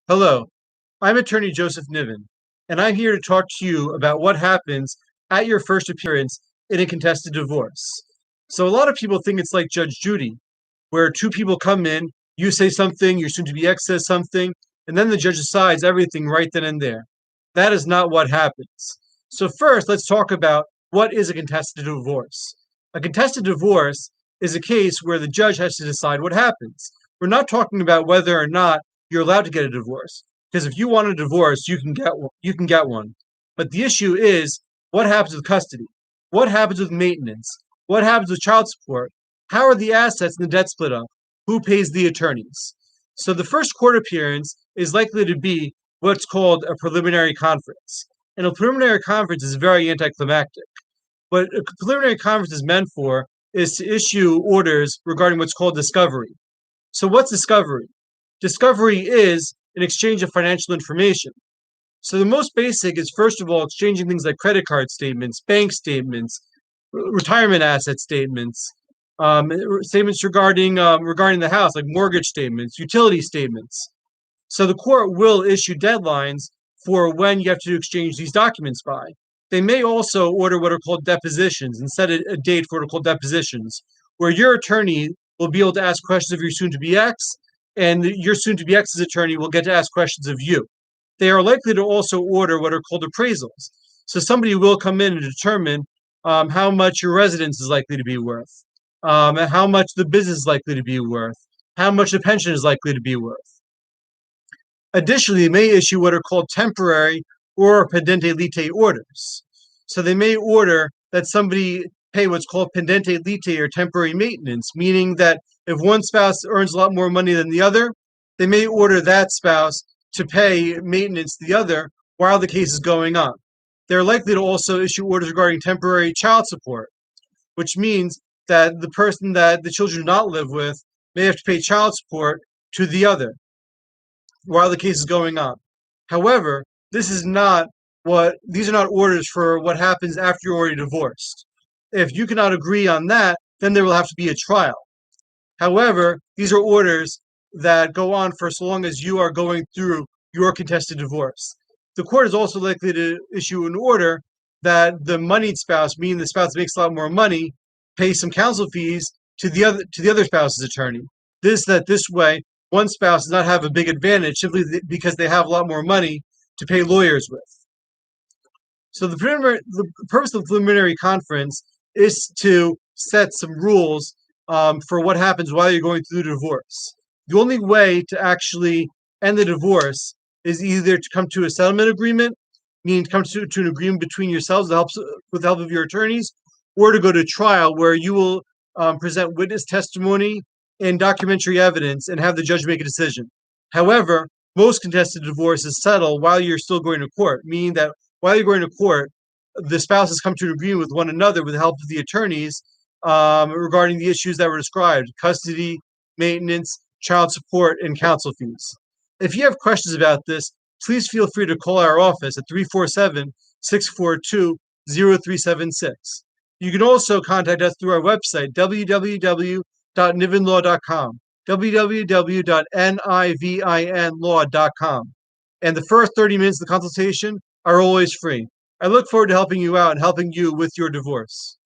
Hello, I'm attorney Joseph Niven, and I'm here to talk to you about what happens at your first appearance in a contested divorce. So, a lot of people think it's like Judge Judy, where two people come in, you say something, your soon to be ex says something, and then the judge decides everything right then and there. That is not what happens. So, first, let's talk about what is a contested divorce. A contested divorce is a case where the judge has to decide what happens. We're not talking about whether or not you're allowed to get a divorce. Because if you want a divorce, you can get one. You can get one. But the issue is what happens with custody? What happens with maintenance? What happens with child support? How are the assets and the debt split up? Who pays the attorneys? So the first court appearance is likely to be what's called a preliminary conference. And a preliminary conference is very anticlimactic. What a preliminary conference is meant for is to issue orders regarding what's called discovery. So what's discovery? Discovery is an exchange of financial information. So the most basic is first of all exchanging things like credit card statements, bank statements, retirement asset statements, statements regarding the house, like mortgage statements, utility statements. So the court will issue deadlines for when you have to exchange these documents by. They may also order what are called depositions and set a date for what are called depositions, where your attorney will be able to ask questions of your soon-to-be ex, and your soon-to-be ex's attorney will get to ask questions of you. They are likely to also order what are called appraisals. So somebody will come in and determine how much your residence is likely to be worth, how much the business is likely to be worth, how much the pension is likely to be worth. Additionally, they may issue what are called temporary or pendente lite orders. So they may order that somebody pay what's called pendente lite or temporary maintenance, meaning that if one spouse earns a lot more money than the other, they may order that spouse to pay maintenance to the other while the case is going on. They're likely to also issue orders regarding temporary child support, which means that the person that the children do not live with may have to pay child support to the other while the case is going on. However, these are not orders for what happens after you're already divorced. If you cannot agree on that, then there will have to be a trial. However, these are orders that go on for so long as you are going through your contested divorce. The court is also likely to issue an order that the moneyed spouse, meaning the spouse that makes a lot more money, pays some counsel fees to the other spouse's attorney. This way one spouse does not have a big advantage simply because they have a lot more money to pay lawyers with. So the purpose of the preliminary conference is to set some rules for what happens while you're going through the divorce. The only way to actually end the divorce is either to come to a settlement agreement, meaning to come to an agreement between yourselves with the help of your attorneys, or to go to trial where you will present witness testimony and documentary evidence and have the judge make a decision. However, most contested divorces settle while you're still going to court, meaning that while you're going to court, the spouses come to an agreement with one another with the help of the attorneys regarding the issues that were described: custody, maintenance, child support, and counsel fees. If you have questions about this, please feel free to call our office at 347-642-0376. You can also contact us through our website, www.nivenlaw.com, www.nivinlaw.com. And the first 30 minutes of the consultation are always free. I look forward to helping you out and helping you with your divorce.